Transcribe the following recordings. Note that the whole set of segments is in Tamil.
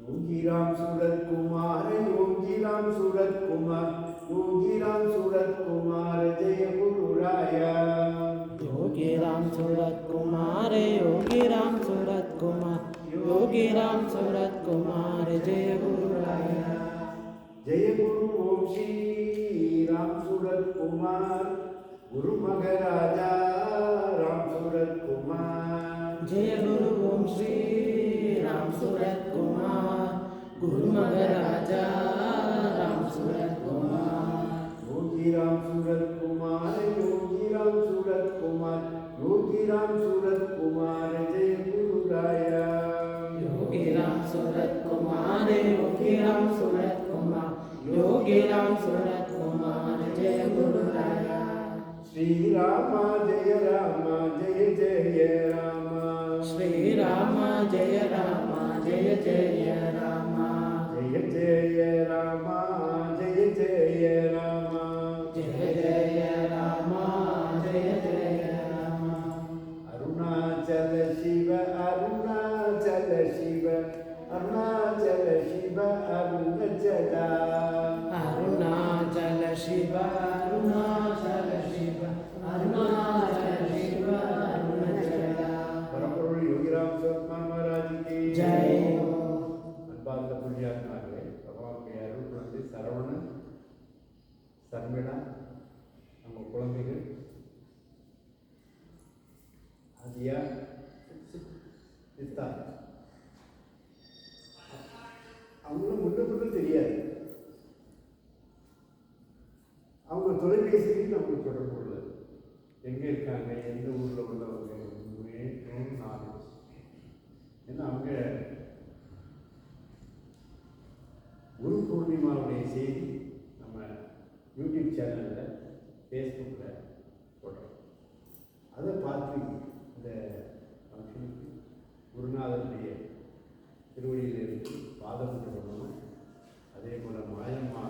योगीराम सूरत कुमार, योगीराम सूरत कुमार, योगीराम सूरत कुमार जय गुरु राया। योगीराम सूरत कुमार, योगीराम सूरत कुमार, योगीराम सूरत कुमार जय गुरु राया। जय गुरु ओम श्री राम सूरत कुमार, गुरु महाराजा राम सूरत कुमार। जय गुरु ओम श्री राम सूरत कुमार, गुरु महाराजा राम सूरत कुमार। योगी राम सूरत कुमार, योगी राम सूरत कुमार, योगी राम सूरत कुमार जय गुरु राया। योगी राम सूरत कुमार, योगी राम सूरत कुमार, योगी राम सूरत कुमार जय गुरु राया। श्री राम जय राम जय जय राम, श्री राम जय राम जय जय राम, जय जय राम जय जय राम, जय जय राम जय जय राम। अरुणाचल शिव अरुणाचल शिव, अरुणाचल शिव अरुणचला, अरुणाचल शिव अरुणाचल शिव, अरुणाचल शिव अरुणचला। परमपुरुष योगीराम सूरत महाराज की जय। அன்பார்ந்த புண்ணியாத்மாக்களே, பகவானுடைய அருள் குழந்தை சரவணன், சர்மிளா, நம்ம குழந்தைகள் ஆதியா, சித்தா, அவங்களும் முன்ன தெரியாது. அவங்க தொலைபேசியில் நம்மளுக்கு தொடர்பு உள்ளது. எங்கே இருக்காங்க, எந்த ஊரில் உள்ளவங்க, ஒன்றுமே நாலேஜ். ஏன்னா அவங்க குரு பூர்ணிமாவுடைய செய்தி நம்ம யூடியூப் சேனலில், ஃபேஸ்புக்கில் போடுறோம். அதை பார்த்து இந்த ஃபங்க்ஷனுக்கு குருநாதனுடைய திருவடியிலிருந்து பாதம் பண்ணணும். அதே போல் மாயம்மா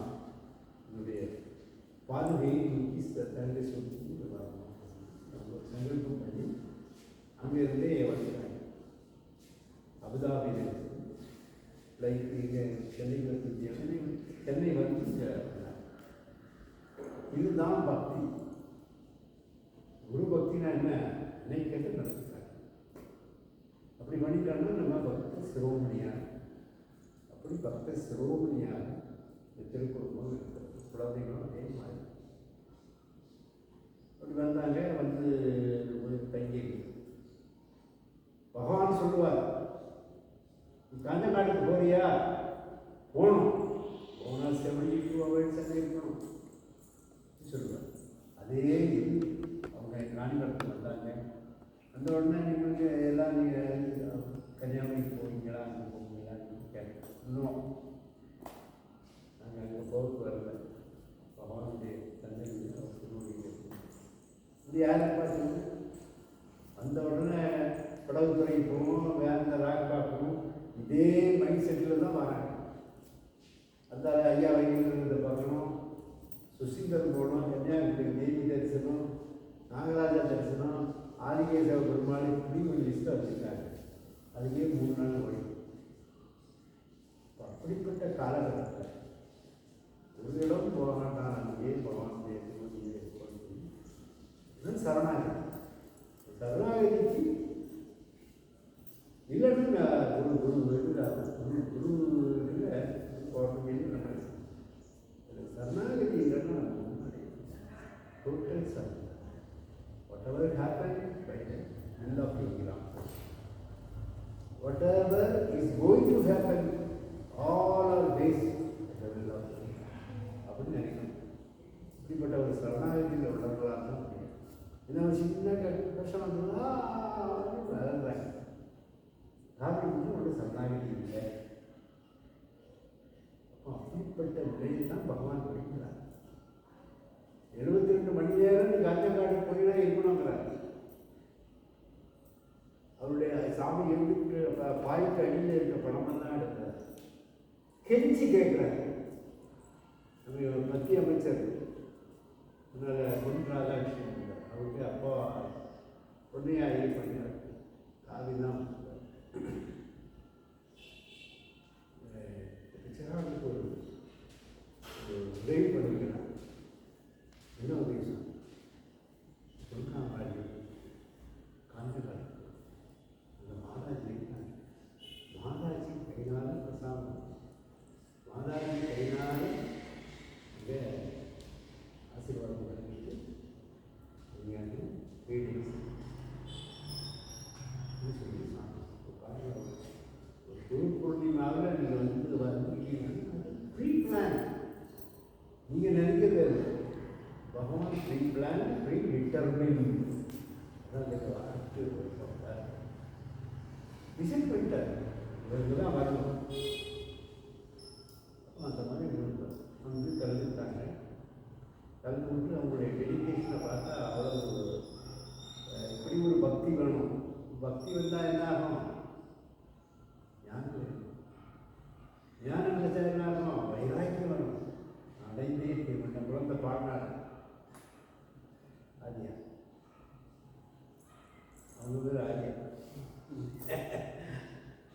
என்னுடைய பாதுகையை நோக்கி தந்தை சொல்லி சங்கல்பம் பண்ணி அங்கிருந்தே வந்துட்டாங்க. அபுதாபியில் ஃப்ளைட் இங்கே சென்னை வந்து இதுதான் பக்தி. குரு பக்தினா என்ன, நினைக்கிறது நடத்துட்டாங்க. அப்படி பண்ணிட்டாங்கன்னா நம்ம பக்த சிரோமணியாக, அப்படி பக்த சிரோமணியாக திருக்குறளும் இருக்கிறது. குழந்தைகளும் அதே மாதிரி அப்படி வந்தாங்க. வந்து ஒரு தங்கி பகவான் சொல்லுவார், காஞ்சங்காட்டுக்கு போறியா, போகணும், போனால் செவனிக்கு அவள் சென்னை இருக்கணும் சொல்லுவார். அதே இது அவங்க காஞ்சிபுரத்துக்கு வந்தாங்க. அந்த உடனே நீங்கள் எல்லாம் நீங்கள் கன்னியாகுமரிக்கு போவீங்களா, அங்கே போவீங்களா கேட்க. இன்னும் நாங்கள் அங்கே போக்கு வரல. பகவானுடைய தந்தை அவர் திருவடியில் இது யாரை பார்த்து அந்த உடனே படகுத்துறை போகணும், வேந்த ராக் பார்க்கணும். இதே மைண்ட் செட்டில் தான் வராங்க. அந்த ஐயா வைக்கிறத பார்க்கணும், சுசீந்தர் போகணும், கன்னியாகுமரி தேவி தரிசனம், நாகராஜா தரிசனம், ஆதிகேசவ பெருமாள், இப்படி ஒரு லிஸ்ட்டை வச்சுருக்காங்க. அதுக்கே 3 நாள் வழி. அப்படிப்பட்ட காலகட்டத்தில் ஒரு இடம் போக வேண்டாம், அங்கேயே பகவானுடைய திருவடியை இது சரணாகதி. சரணாகதிக்கு இல்லைன்னு ஒரு குரு குரு போகிறதுக்கு நம்ம சரணாகதி இல்லைன்னா நம்ம முன்னாடி டோட்டல் சரண். whatever happened by the will of Yogiram, whatever is going to happen, all are based on the will of Yogiram அப்படின்னு நினைக்கணும். இப்படிப்பட்ட ஒரு சரணாகதியில் உள்ளவர்களாக தான் முடியும். இன்னும் சின்ன கஷ்டம் வந்ததுன்னா வளர்றாங்க. காரணம் ஒரு சரணாகதி இல்லை. அப்போ அப்படிப்பட்ட நிலையில் தான் பகவான் படிக்கிறார். 72 மணி நேரம் நீ காஞ்சங்காடு போயினா இருக்கணுங்கிறார். அவருடைய சாமி எழுதிட்டு பாய்க்கு அடியில் இருக்க பணமெல்லாம் எடுக்கிறார். கெஞ்சி கேட்குறாரு. மத்திய அமைச்சர் பொன் ராதாகிருஷ்ணன், அவருக்கு அப்பா பொன்னையா இது பண்ணினார். மறுபடியும் விசிட் பண்ணிட்டார், இவருக்கு தான் வரணும். அந்த மாதிரி வந்து கலந்துட்டாங்க. கலந்து விட்டு அவங்களுடைய டெடிக்கேஷனை பார்த்தா அவ்வளவு இப்படி ஒரு பக்தி வேணும். பக்தி வந்தால் என்ன ஆகும்? ஞானம் கிடைச்சா என்ன ஆகும்? வைராக்கியம் வரும். அடைந்தே தீர்மன்ற குழந்தை பாடினார். ஆதியா அவங்க பேர் ஆதியா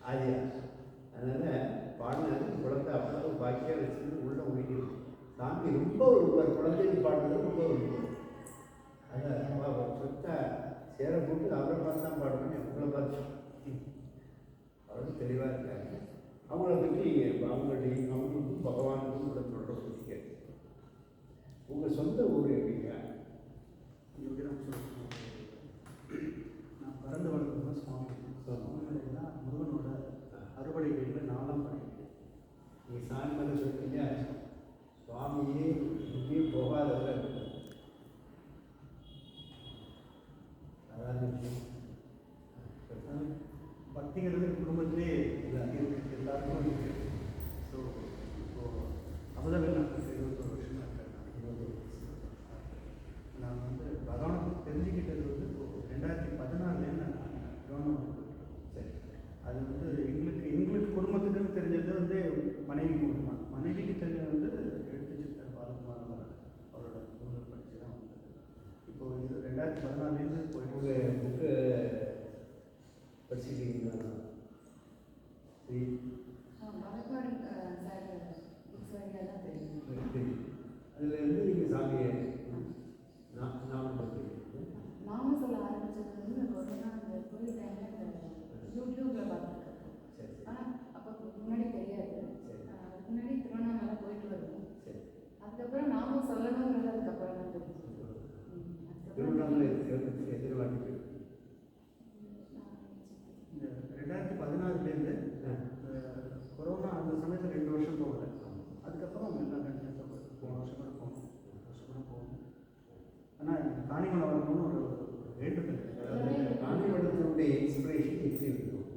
ஆதியா. அதனால் பாடினாரு. குழந்தை அவ்வளோ பாக்கியாக வச்சுருந்து உள்ள முடியும். சாமி ரொம்ப ஒரு குழந்தைக்கு பாடுறது ரொம்ப ஒரு அதான் சொத்தை சேர போட்டு அவரை பார்த்து தான் பாடணும். அவங்கள பார்த்து அவரும் தெளிவாக இருக்காங்க. அவங்கள பற்றி அவங்களுக்கும் பகவானுக்கும் கூட சொல்கிற பற்றி கேட்டு உங்கள் சொந்த ஊர் எப்படிங்க? நான் பிறந்து வளர்ந்தது சுவாமி. சுவாமிமலைனா முருகனோட அறுபடை கையில் 4ஆம் படை. நீங்கள் சாமி மேலே சொல்லிட்டீங்க. சுவாமியே இங்கேயும் போகாதவர் அதாவது பக்திங்கிறது குடும்பத்திலே எல்லாருக்கும் இருக்குது. ஸோ இப்போது அமுதவேல் நான் 21 வருஷமாக இருக்கேன். நான் வந்து பகவானை தெரிஞ்சுக்கிட்டது வந்து இப்போது 2014 நான் கவர்மெண்ட். சரி, அது வந்து எங்களுக்கு குடும்பத்துக்குன்னு தெரிஞ்சது வந்து மனைவி மூலமாக. மனைவிக்கு தெரிஞ்சது வந்து எடுத்து சித்தர் பாலகுமார் அவரோட குடும்பத்தை படித்து தான் வந்தது. இப்போது இது 2014 போயிட்டு புக்கு படிச்சுக்கிட்டீங்களா? அதில் இருந்து நீங்கள் சாமியை நாமம் நாம சொல்ல ஆரம்பிச்சது வந்து கொரோனா அந்த கோவிட் டைமில் யூடியூப்பில் பார்த்துருக்கேன். ஆனால் அப்போ முன்னாடி தெரியாது. அதுக்கு முன்னாடி திருவண்ணாமலை போயிட்டு வருவோம். அதுக்கப்புறம் நாம சொல்லணுங்கிறது அதுக்கப்புறம் தான் தெரிஞ்சு. திருவண்ணாமலை எதிர்வாட்டி இந்த 2014 கொரோனா அந்த சமயத்தில் 2 வருஷம் போகல. அதுக்கப்புறம் எல்லாம் கண்டிப்பாக போன வருஷம் கூட போகணும், 2 வருஷம் கூட போகணும். ஆனால் காணிமலை வரணும்னு ஒரு வேண்டுதல். காணிமடத்தினுடைய இன்ஸ்பிரேஷன் எப்படி இருக்கும்?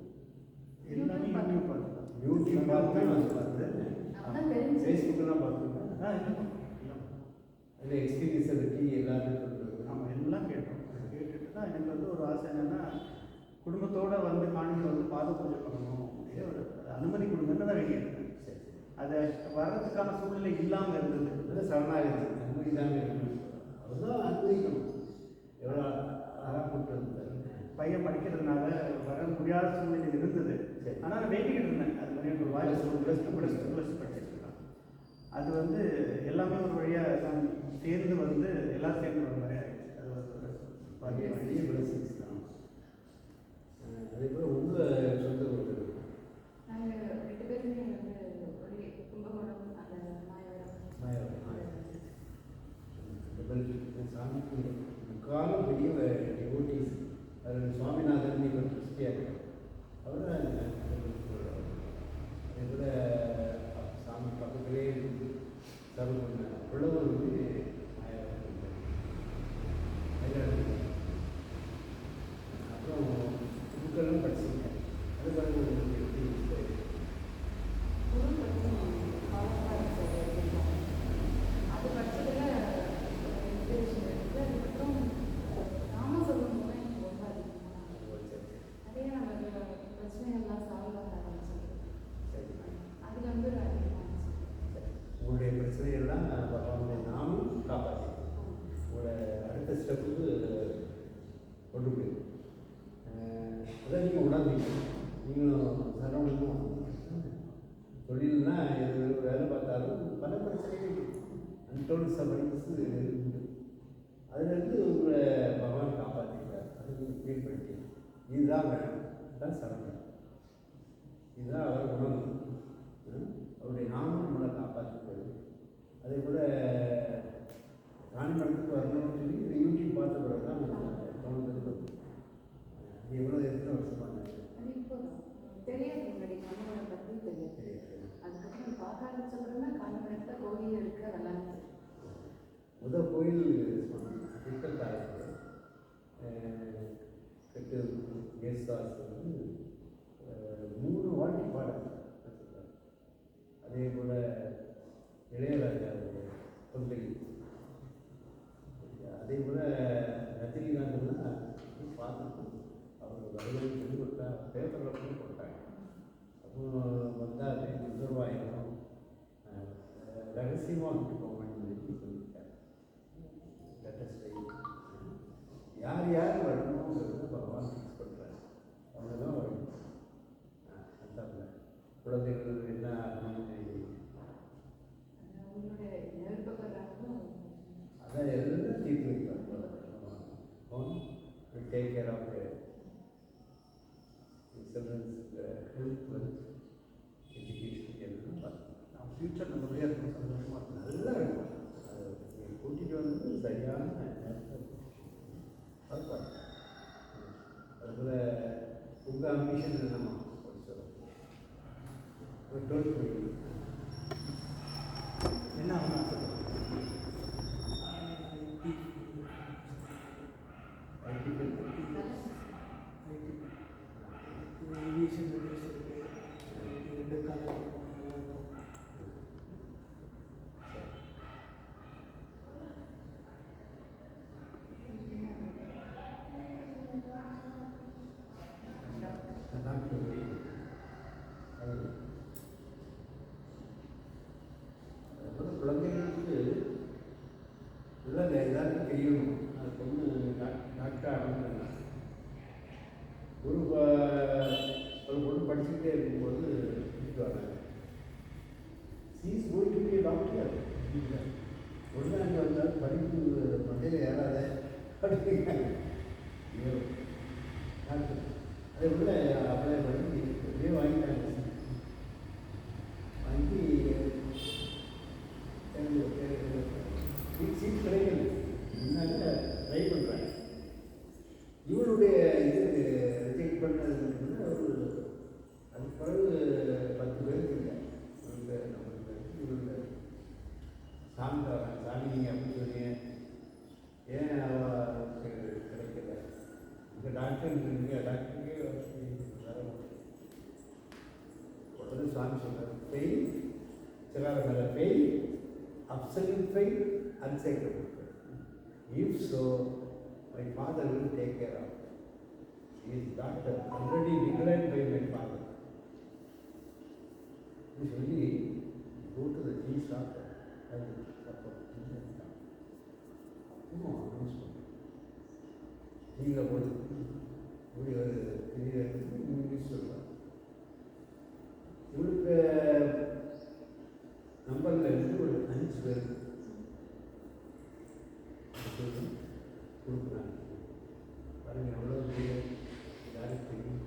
எல்லாமே யூடியூப் பார்த்து யூடியூப் பார்த்து தான் அது பார்த்தேன். ஃபேஸ்புக்கெல்லாம் பார்த்துருக்கேன். அதில் எக்ஸ்பீரியன்ஸை பற்றி எல்லாத்தையும் சொல்கிறது. நம்ம எல்லாம் கேட்டோம். கேட்டுட்டு தான் எனக்கு வந்து ஒரு ஆசை என்னென்னா, குடும்பத்தோடு வந்து காணிமலை வந்து பாத பூஜை பண்ணணும். ஒரு அனுமதி கொடுங்கன்னு தான் வேண்டியிருக்கேன். அதை வர்றதுக்கான சூழ்நிலை இல்லாமல் இருந்தது. அதில் சரணாகி அனுமதி தாங்க இருக்கணும். அதுதான் அனுமதிக்கணும். எவ்வளோ அழகாக கூப்பிட்டு இருந்தார். பையன் படிக்கிறதுனால வர முடியாத சூழ்நிலை இருந்தது. ஆனால் நான் வேண்டிக்கிட்டு இருந்தேன். அது மாதிரி ஒரு வாய்ப்பு ப்ளஸ் படிச்சிருக்கேன். அது வந்து எல்லாமே ஒரு வழியாக தான் சேர்ந்து வந்து எல்லாம் சேர்ந்து வர மாதிரி ஆகிடுச்சு. அது ஒரு பெரிய பிளஸிங்ஸ் தான். அதே போல் உங்கள் சொந்த ஊர்? நாங்கள் 2 பேருமே வந்து ஒரு கும்பகோணம் அந்த மாயவரம். சாமிக்கு முக்காலம் பெரிய டிவோட்டீஸ். அதில் சுவாமிநாதன் இவர் கிறிஸ்டியார். அவர் அதே போல் சாமி பக்கத்திலே சர்வ் பண்ண புலவர் வந்து அப்புறம் புக்கெல்லாம் படிச்சிருக்கேன். அது பாருங்க உங்களுக்கு எப்படி குரு பற்றி அது படிச்சதில் இன்ஸ்பிரேஷன் இருக்குது. அதுக்கப்புறம் நாம சொல்லும் போது எனக்கு ரொம்ப அதிகமாக அதே நமக்கு பிரச்சனைகள்லாம் சால்வ் ஆக ஆரம்பிச்சது. அதில் வந்து அதிகமாக உங்களுடைய பிரச்சனைகள்லாம் பகவானுடைய நாமும் காப்பாற்றி உங்களை அடுத்த ஸ்டெப்புக்கு கொண்டு போயிடும். அதான் நீங்கள் உணர்ந்தீங்க. நீங்களும் சரவணனும் தொழில்னா எது வேலை பார்த்தாலும் பல பிரச்சனைகள் அன்டோல்டு சபரிங்ஸ் உண்டு. அதுலேருந்து உங்களை பகவான் காப்பாற்றிக்கிறார். அது நீங்கள் ஃபீல் பண்ணிட்டீங்க. இதுதான் வேணும். இதுதான் சரவணன். இதுதான் அவர் உணர்வு. அவருடைய நாமும் நம்மளை காப்பாற்றிக்கிறது. அதே போல் காணிமடத்துக்கு வரணும்னு சொல்லி இந்த யூடியூப் பார்த்த பிறகு தான் தோணுது. எவ்வளோ எத்தனை வருஷமாக அது இப்போ தெரியாது. முன்னாடி கண்ணனை பற்றி தெரியாது. அதுக்கப்புறம் பார்க்க ஆரம்பிச்சப்பறம் தான் கண்ணனத்தில் கோயில் இருக்க வரலான்னு முதல் கோயில் திருக்கத்தாறு யேசுதாஸ் வந்து 3 வாட்டி பாடுறார். அதே போல் இளையராஜா தொண்டை, அதே போல் ரஜினிகாந்த்லாம் பார்த்துட்டு அவர் வரலாறு சொல்லி கொடுத்தா பேப்பரில் கூட போட்டாங்க. அப்போ வந்தால் நிர்வாகம் ரகசியமாக வந்துட்டு போவான்னு சொல்லியிருக்காரு. யார் யார் வரணுங்கிறது பகவான் ஃபிக்ஸ் பண்ணுறாரு. அவங்க தான் வரணும். அந்த குழந்தைகள் என்ன அதான் எல்லாம் தீர்த்து வைப்பாங்க. Take care of childrens health, wealth, education எல்லாம் பார்த்து ஃப்யூச்சர் நல்லபடியாக இருக்கும், சந்தோஷமாக இருக்கும். நல்லா இருக்கும். அது கூட்டிகிட்டு வந்து சரியான பார்ப்பாங்க. அதுபோல் உங்கள் அம்பிஷன் என்னம்மா என்ன ஆகணும் ஆசைப்படுறேன்? குழந்தைகளுக்கு இல்லை எல்லாருக்கும் தெரியணும். அது பொண்ணு டாக்டர் ஆகணும்னா ஒரு பொண்ணு படிச்சுக்கிட்டே இருக்கும்போது வீட்டு வராங்க. சீஸ் போயிட்டு போய் டாக்டர் ஒன்று அங்கே வந்தால் படிப்பு மண்டையில் ஏறாத படிக்கிறாங்க. டாக்டர் அதே போல் அப்ளை பண்ணி எப்படியே வாங்கிட்டாங்க. வாங்கி சீட் கிடைக்கல. முன்னாடி ட்ரை பண்ணுறாங்க. இவருடைய இது ரிஜெக்ட் பண்ணது ஒரு அதுக்கு பிறகு 10 பேருக்கு இல்லை. இவருடைய சாமி நீங்கள் அப்படி சொன்னீங்க, ஏன் அவருக்கு கிடைக்கல? இந்த டாக்டர் டாக்டருக்கே வர உடனே சாமி சொல்கிறார், ஃபெயில் சிறார மேலே fail, absolute fail, unshakable fail. If so, my father will take care of it. He is doctor, already declared by my father. Usually, go to the chief doctor and support. நீங்கள் ஒரு பெரிய இங்கிலீஷ் சொல்லுவாங்க. இவருக்கு நம்பரில் இருந்து ஒரு 5 பேர் கொடுக்குறாங்க. பாருங்க எவ்வளோ பெரிய யாருக்கு தெரியும்.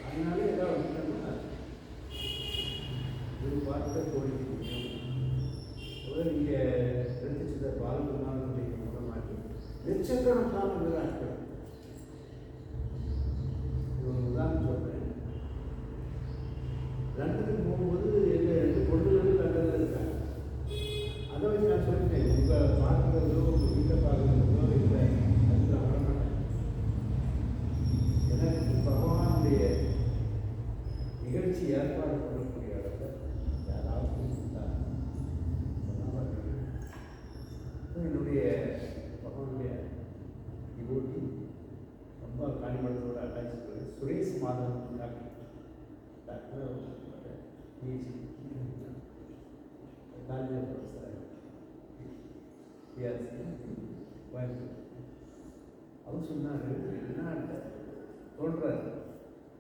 அதனால ஏதாவது வந்துட்டோம்னா ஒரு வார்த்தை கோடிக்கு முடியும். அதாவது நீங்கள் எடுத்துச்சத பாலகுமாரனுடைய மூலமாக்கி லட்சக்கணக்கான விழாக்கள். ஒரு உதாரணம் சொல்கிறேன். லண்டனுக்கு போகும்போது எங்கள் 2 பொண்ணுகளும் லண்டனில் இருக்காங்க. அதை வச்சு நான் சொல்லிட்டேன், உங்கள் பார்க்குறதோ உங்கள் வீட்டை பார்க்குறதோ இல்லை, அதுக்கு நான் வரமாட்டேன். எனக்கு பகவானுடைய நிகழ்ச்சி ஏற்பாடு பண்ணக்கூடிய இடத்துல யாராவது என்னுடைய பகவானுடைய டிவோட்டி ரொம்ப காணிமடத்தோட அட்டாச் பண்ணி Suresh Madhavan doctor PhD college professor Coimbatore. அவர் சொன்னார், என்ன தோன்றார்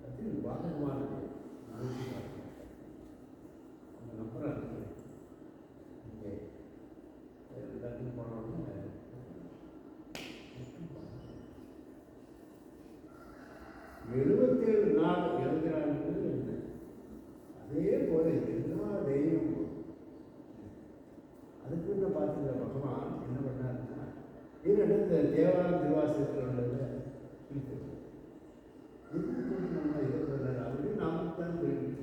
அது பாலகுமாரன் அந்த நம்பரை அனுப்புகிறேன். இங்கே எல்லாத்தையும் போனோடனே 77 நாள் இறங்குறாங்க. அதே போல எல்லா தெய்வம் அதுக்கு என்ன பார்த்துக்கிற பகவான் என்ன பண்ணாருன்னா, இதோட இந்த தேவார திருவாசகத்தில் உள்ளதை நம்ம இதை சொல்கிறார் அப்படின்னு நாம தான் தெரியும்.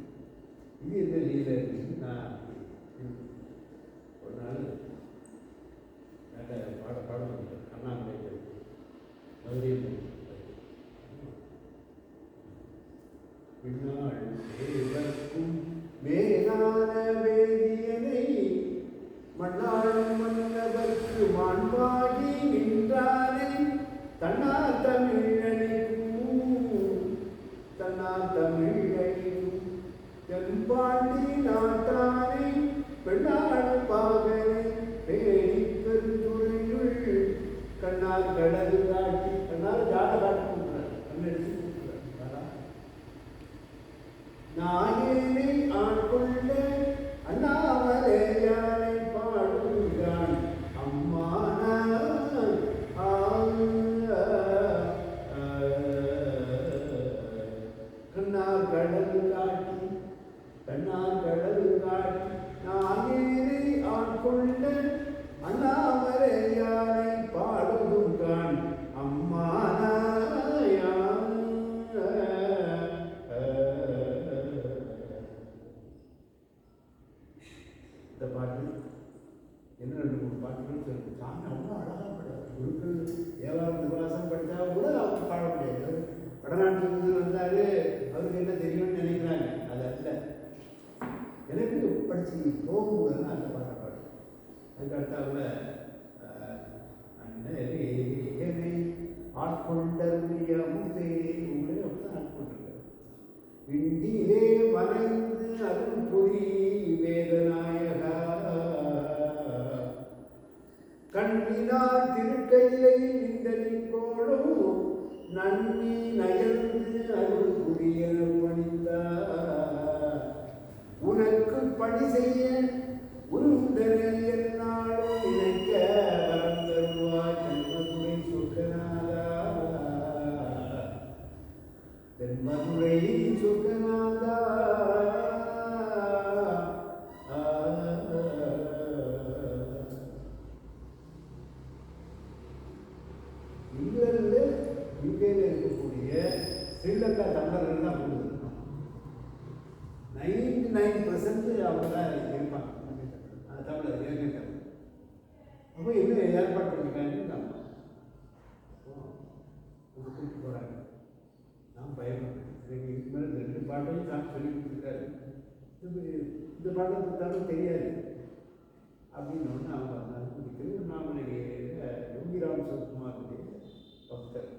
இது என்ன லீலை அப்படின்னு நான் ஒரு நாள் நல்ல பாடம் அண்ணாமலை மதுரையில் கண்ணால் கடல் காட்டி கண்ணால் ஜாட காட்டி கொடுக்குறாரு கண்ணை எடுத்து கொடுக்குறாரு நாயனை ஆட்கொண்ட அண்ணாமலையானை பாடுகிறான் அம்மான கண்ணால் கடல் காட்டி கண்ணால் கடல் காட்டி நாயனை ஆட்கொண்ட அண்ணாமலையானை பாடுகிறான் அம்மானாயா. இந்த பாட்டு என்ன 2-3 பாட்டுகள் சொல்லுது. சாமி அவ்வளோ அழகாக பாடுறாரு. குருக்கள் ஏழாவது நிவாசம் படித்தா கூட அவங்க பாட முடியாது. வடநாட்டிலிருந்து வந்தாரு, அவருக்கு என்ன தெரியும்னு நினைக்கிறாங்க. அது அல்ல, எனக்கு படிச்சு போகும்போதுன்னா அந்த பாட்டை பாடு. அதுக்கு அடுத்தாப்புல அண்ணனை ஆட்கொண்டருடைய முகே உங்களே அப்படிதான் ஆட்கொண்டிருக்காரு. விண்டிலே மறைந்து அருள் பொறி வேதநாயகா கண்ணினால் திருக்கையிலை நின்றலின் கோடும் நன்னி நயர்ந்து அருள் புரிய பணிந்தார். உனக்கு பணி செய்ய உருந்தனை என்னாலும் நினைக்க வரந்தருவாய் தென்மதுரை சுகநாதா தென்மதுரை சுகநாதா. இங்கிலாந்து யூகேல இருக்கக்கூடிய ஸ்ரீலங்கா தமிழர்கள் தான் போகுது. 99% அவங்க தான் இருப்பாங்க தமிழர் இளைஞர்கள். அப்போ என்ன ஏற்பாடு பண்ணிருக்காங்க கூப்பிட்டு போகிறாங்க. நான் பயப்படுறேன். இதுக்கு மேலே 2 பாட்டையும் நான் சொல்லி கொடுத்துருக்காரு. இந்த பாட்டை கொடுத்தாலும் தெரியாது அப்படின்னு ஒன்று அவங்க வந்தாங்க. திருவண்ணாமலை யோகிராம் சிவகுமாருடைய பக்தர்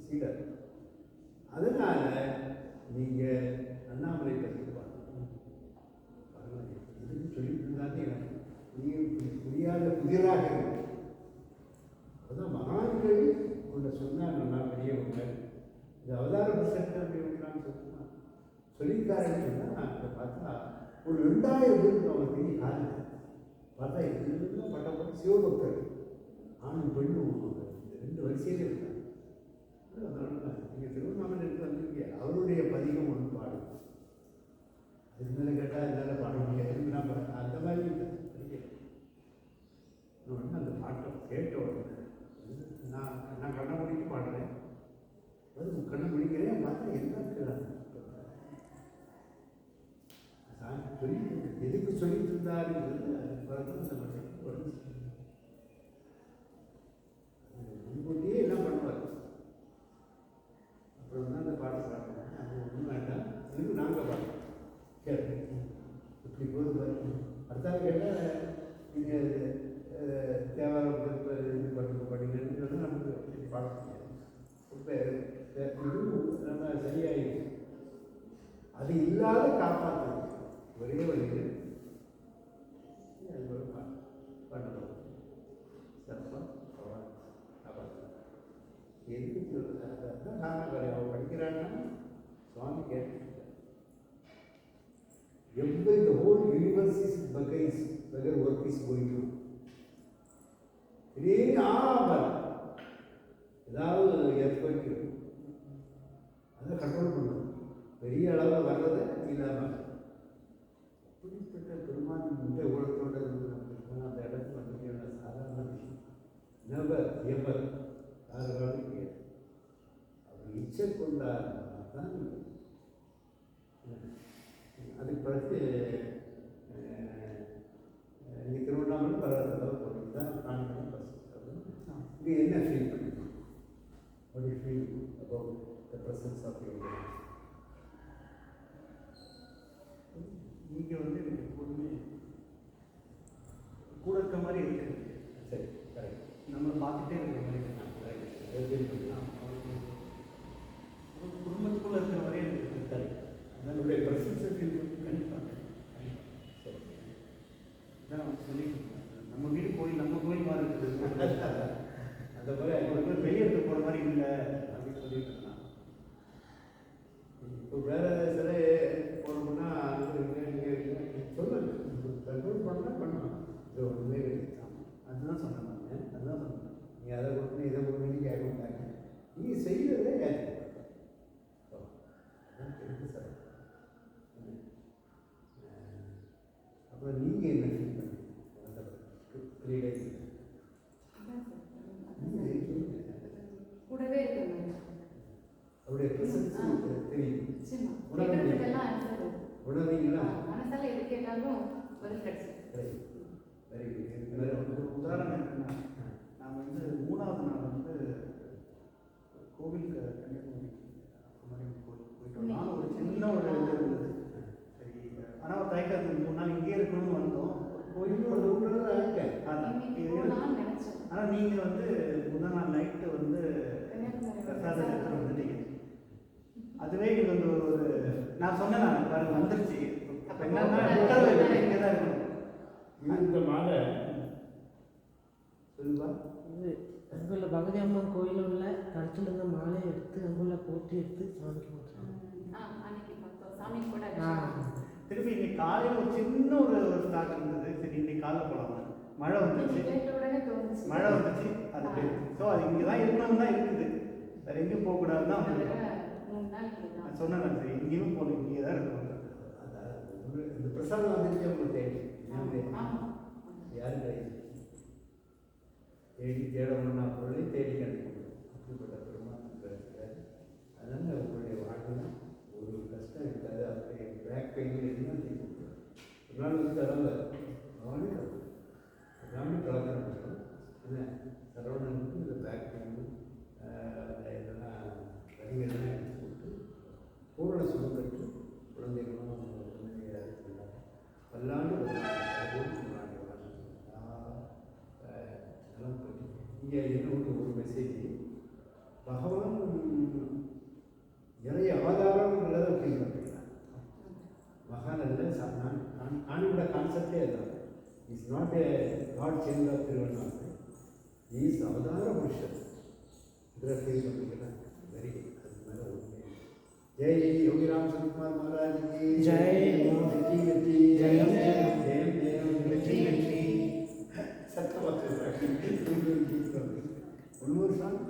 சீடர். அதனால நீங்கள் அண்ணாமலை பற்றி இதுன்னு சொல்லிட்டு இருந்தாலே எனக்கு புரியாத புதிராக இருக்கு. அதுதான் மகான்கள் உங்களை சொன்னாங்க. நான் பெரியவங்க இந்த அவதார பிரசன்ட் அப்படி நான் சொல்லியிருக்காருன்னு சொன்னால் அதை பார்த்தா ஒரு 2000 பேருக்கு அவங்க பெரிய காரணம் பார்த்தா இதெல்லாம் பட்டப்பட்ட சிவபக்தர் ஆணும் பெண்ணும் 2 வரிசையிலே இருக்காங்க. அதனால நீங்கள் திருவண்ணாமலை எடுத்து வந்திருக்கீங்க. அவருடைய பதிகம் ஒன்று பாடும். இது மேலே கேட்டால் என்னால் பாட முடியாது. நான் அந்த மாதிரி ஒன்று அந்த பாட்டை கேட்ட உடனே நான் கண்ணை முடிக்க பாடுறேன். அது கண்ணை முடிக்கிறேன் பார்த்தா என்ன சொல்லி எதுக்கு சொல்லிட்டு இருந்தாருங்கிறது முன்கூட்டியே என்ன பண்ணுவார். அப்புறம் தான் அந்த பாட்டு பாடுறேன். அது ஒன்றும் வேண்டாம், இதுக்கு நாங்கள் பாடுறோம் கேட்க இப்படி போது பாருங்க. அடுத்தாலும் கேட்டால் நீங்கள் தேவாரம் இது பண்ணுங்க படிங்கன்னு சொன்னால் நமக்கு பாட முடியாது. இப்போ நம்ம சரியாயிடுச்சு. அது இல்லாத காப்பாற்று ஒரே வழியில் அது ஒரு பண்ணணும். சிறப்பாக காப்பாற்று எதுக்கு சொல்கிறது அதுதான் நான் அவன் படிக்கிறான்னா சுவாமி கேட்டு every the whole universe is beggar work is going on. இதே ஆபர் ஏதாவது ஏற்பட்டு அதை கண்ட்ரோல் பண்ணணும். பெரிய அளவில் வர்றதை இல்லாமல் அப்படிப்பட்ட பெருமான் இந்த உலகத்தோட அந்த இடத்துல வந்து சாதாரண விஷயம் நெவர் எவர் யாராலும் கிடையாது. அவர் இச்சை கொண்டார் தான். அதுக்கு பிறகு இங்கே திருவண்ணாமலை பரவாயில்ல போகிறது தான் காண்பது. இங்கே என்ன ஃபீல் பண்ணிக்கணும்? What do you feel about the presence of your God? இங்கே வந்து எனக்கு எப்போதுமே கூட இருக்க மாதிரி இருக்குது. சரி, கரெக்ட். நம்மளை பார்த்துட்டே இருக்கிற மாதிரி குடும்பத்துக்குள்ளே இருக்கிற மாதிரியே இருக்குது. கரெக்ட். அதனுடைய பிரசன்ஸை ஃபீல் பண்ணி கண்டிப்பாக தான் சொல்லிட்டு நம்ம வீடு கோயில் நம்ம கோயில் மாதிரி இருக்குது. அந்த மாதிரி அவங்களுக்கு வெளியெடுத்து போகிற மாதிரி இல்லை அப்படின்னு சொல்லிட்டு இருந்தாங்க. இப்போ வேற சில போனோம்னா சொல்லுங்க கண்ட்ரோல் பண்ணால் பண்ணலாம். இது ஒன்றுமே அதுதான் சொன்னேன் நான், அதுதான் சொன்னேன். நீ அதை கொடுக்கணும் இதை கொடுக்கணும் கேட்க மாட்டாங்க. நீங்கள் செய்கிறதே ஏற்றுக்க சார். அப்புறம் நீங்கள் என்ன ஃபீல் பண்ணுறீங்க 3 days? அதான் சார். நீங்கள் இருக்கீங்க. கூடவே இருக்கிறேன். அவருடைய ப்ரெசன்ஸ் தெரியும். நிச்சயமா. உணர்வு கேட்கறதுக்கெல்லாம் ஆன்சர் உணர்வீங்களா? மனசால எது கேட்டாலும் பதில் கிடைச்சிடும். Very good. வேற ஒரு உதாரணம் என்னன்னா, நான் வந்து 3வது நாள் வந்து கோவிலுக்கு கன்னியாகுமரி மாதிரி போயிட்டு வரலாம். ஒரு சின்ன ஒரு இது இருந்தது. சரி, ஆனால் ஒரு தயக்கம் 3 நாள் இங்கே இருக்கணும்னு வந்தோம். கோயில் ரூம்ல ஆகிட்டேன். இன்னைக்கு போகலாம்னு நினைச்சேன். ஆனால் நீங்கள் வந்து முதல் நாள் நைட்டு வந்து கன்னியாகுமரி பிரசாதம் எடுத்துட்டு வந்துட்டீங்க. அதுவே இது வந்து ஒரு நான் சொன்னேன், நான் பாருங்க வந்துருச்சு. அப்போ என்னன்னா இங்கே தான் இருக்கணும். இந்த மாலை சொல்லுவா இது அங்குள்ள பகவதி அம்மன் கோயில் உள்ள கழுத்தில் இருந்த மாலையை எடுத்து அங்குள்ள போட்டி எடுத்து சாமிக்கு போட்டுருவாங்க. அன்னைக்கு பார்த்தோம். சாமி கூட திருப்பி இன்னைக்கு காலையில் ஒரு சின்ன ஒரு ஸ்டாக் இருந்தது. சரி இன்னைக்கு காலைல போகலாம். மழை வந்துச்சு, கேட்ட உடனே தோணுச்சு. மழை வந்துச்சு. அது ஸோ அது இங்கே தான் இருக்கணும் தான் இருக்குது. வேறு எங்கேயும் போகக்கூடாது தான் 3 நாள் இங்கதான். நான் சொன்னேன். நான் சரி எங்கேயும் போகணும், இங்கே தான் இருக்கணும். இந்த பிரசாதம் வந்துருச்சு உங்களுக்கு தேடி ஆமா. யாரும் கிடையாது. தேடி தேடணும்னா பொருளை தேடி கிடைக்கணும். அப்படிப்பட்ட பெருமாள் இருக்கிறார். அதனால் உங்களுடைய வாழ்க்கையில் ஒரு கஷ்டம் இருக்காது. அவருடைய பேக் பெயின் எல்லாம் தீர்த்து கொடுக்குறாரு. ஒரு நாள் வந்து தரல அவனே எல்லாமே கலந்துருக்கணும். என்ன சரவணனுக்கு இந்த பேக் பெயின் இதெல்லாம் வரிகள்லாம் எடுத்து கொடுத்து பூரண சுகம் பெற்று குழந்தைகளும் குழந்தைகளாக சொன்னாங்க. பல்லாண்டு இங்கே இன்னொன்று ஒரு மெசேஜ். பகவான் நிறைய ஆதாரங்கிறத அப்படின்னு பார்த்தீங்கன்னா மகான் அல்ல. நானோட கான்செப்டே அதுதான். Is not a god change of Tiruvannamalai. Is அவதார புருஷன் இதில் ஃபீல் பண்ணிக்கலாம். Very good. அது மேலே உண்மை. ஜெய் யோகிராம் சுகுமார் மகாராஜ் கி ஜெய். வெற்றி வெற்றி ஜெயம் ஜெயம் ஜெயம் ஜெயம் வெற்றி வெற்றி சத்தமாக 100 சாங்